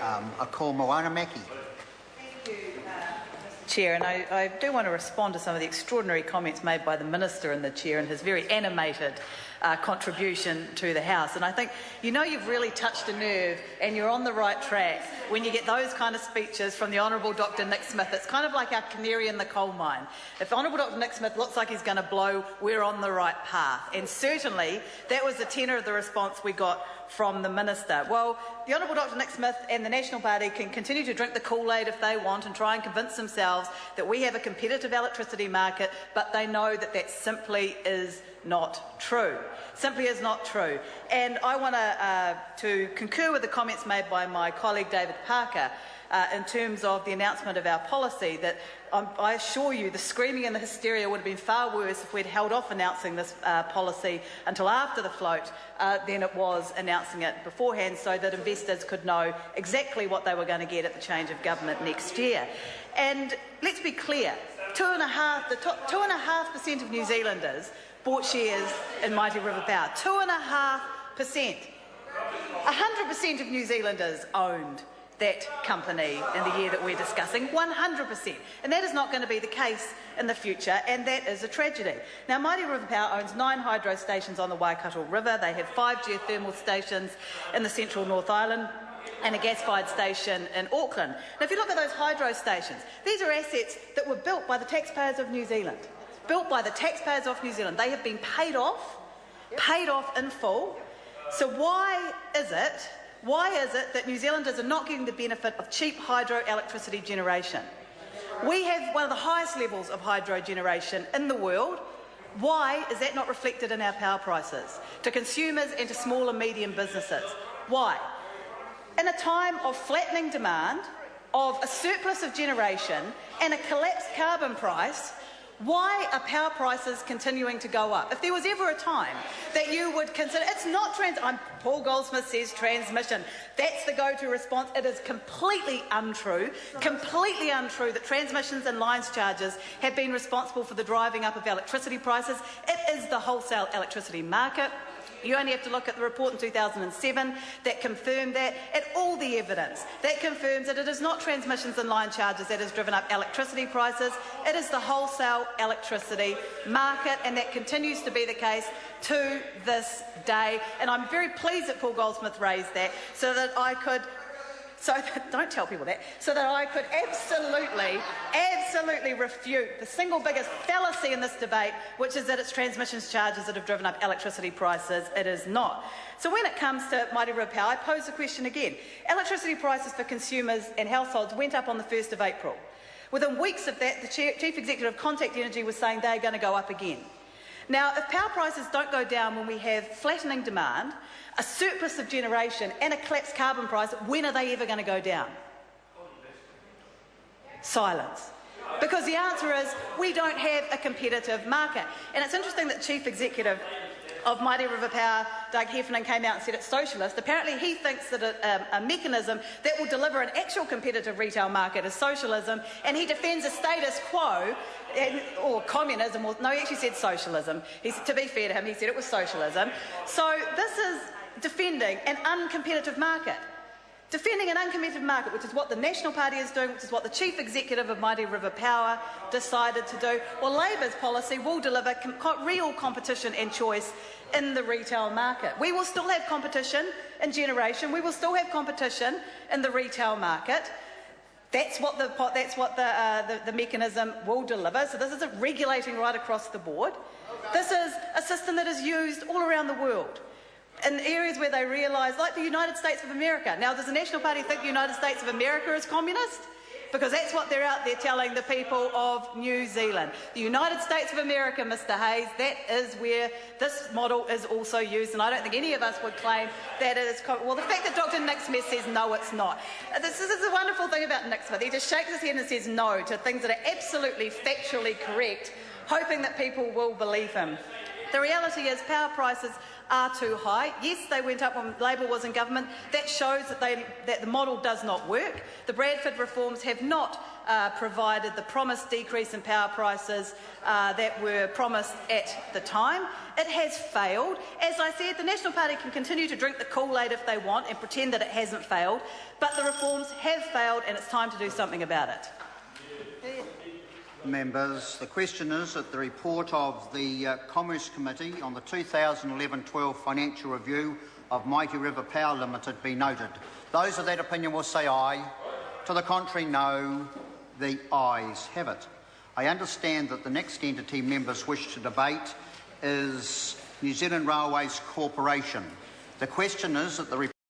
I call Moana Maki. Chair, and I do want to respond to some of the extraordinary comments made by the Minister and the Chair in his very animated contribution to the House. And I think, you've really touched a nerve and you're on the right track when you get those kind of speeches from the Honourable Dr Nick Smith. It's kind of like our canary in the coal mine. If Honourable Dr Nick Smith looks like he's going to blow, we're on the right path. And certainly that was the tenor of the response we got from the Minister. Well, the Honourable Dr Nick Smith and the National Party can continue to drink the Kool-Aid if they want and try and convince themselves that we have a competitive electricity market, but they know that that simply is not true. Simply is not true. And I want to concur with the comments made by my colleague David Parker in terms of the announcement of our policy, that I assure you the screaming and the hysteria would have been far worse if we'd held off announcing this policy until after the float than it was announcing it beforehand, so that investors could know exactly what they were going to get at the change of government next year. And let's be clear, 2.5% of New Zealanders bought shares in Mighty River Power. 2.5%. 100% of New Zealanders owned that company in the year that we're discussing, 100%. And that is not going to be the case in the future, and that is a tragedy. Now, Mighty River Power owns 9 hydro stations on the Waikato River. They have 5 geothermal stations in the central North Island and a gas-fired station in Auckland. Now, if you look at those hydro stations, these are assets that were built by the taxpayers of New Zealand. Built by the taxpayers of New Zealand. They have been paid off in full. So why is it that New Zealanders are not getting the benefit of cheap hydroelectricity generation? We have one of the highest levels of hydro generation in the world. Why is that not reflected in our power prices to consumers and to small and medium businesses? Why? In a time of flattening demand, of a surplus of generation and a collapsed carbon price, why are power prices continuing to go up? If there was ever a time that you would consider, it's not Paul Goldsmith says transmission. That's the go-to response. It is completely untrue that transmissions and lines charges have been responsible for the driving up of electricity prices. It is the wholesale electricity market. You only have to look at the report in 2007 that confirmed that, and all the evidence that confirms that it is not transmissions and line charges that has driven up electricity prices. It is the wholesale electricity market, and that continues to be the case to this day. And I'm very pleased that Paul Goldsmith raised that so that I could don't tell people that, so that I could absolutely refute the single biggest fallacy in this debate, which is that it's transmissions charges that have driven up electricity prices. It is not. So when it comes to Mighty River Power, I pose the question again. Electricity prices for consumers and households went up on the 1st of April. Within weeks of that, the Chief Executive of Contact Energy was saying they're going to go up again. Now, if power prices don't go down when we have flattening demand, a surplus of generation and a collapsed carbon price, when are they ever going to go down? Silence. Because the answer is we don't have a competitive market. And it's interesting that Chief Executive of Mighty River Power, Doug Heffernan, came out and said it's socialist. Apparently he thinks that a mechanism that will deliver an actual competitive retail market is socialism, and he defends a status quo or communism. No, he actually said socialism. To be fair to him, he said it was socialism. So this is defending an uncompetitive market. Defending an uncompetitive market, which is what the National Party is doing, which is what the Chief Executive of Mighty River Power decided to do. Well, Labor's policy will deliver real competition and choice in the retail market. We will still have competition in generation. We will still have competition in the retail market. That's what the mechanism will deliver. So this isn't regulating right across the board. This is a system that is used all around the world, in areas where they realise, like the United States of America. Now, does the National Party think the United States of America is communist? Because that's what they're out there telling the people of New Zealand. The United States of America, Mr Hayes, that is where this model is also used, and I don't think any of us would claim that it is. Well, the fact that Dr Nick Smith says no, it's not. This is a wonderful thing about Nick Smith. He just shakes his head and says no to things that are absolutely factually correct, hoping that people will believe him. The reality is power prices are too high. Yes, they went up when Labor was in government. That shows that the model does not work. The Bradford reforms have not provided the promised decrease in power prices that were promised at the time. It has failed. As I said, the National Party can continue to drink the Kool-Aid if they want and pretend that it hasn't failed, but the reforms have failed and it's time to do something about it. Members, the question is that the report of the Commerce Committee on the 2011-12 financial review of Mighty River Power Limited be noted. Those of that opinion will say aye. To the contrary, no. The ayes have it. I understand that the next entity members wish to debate is New Zealand Railways Corporation. The question is that the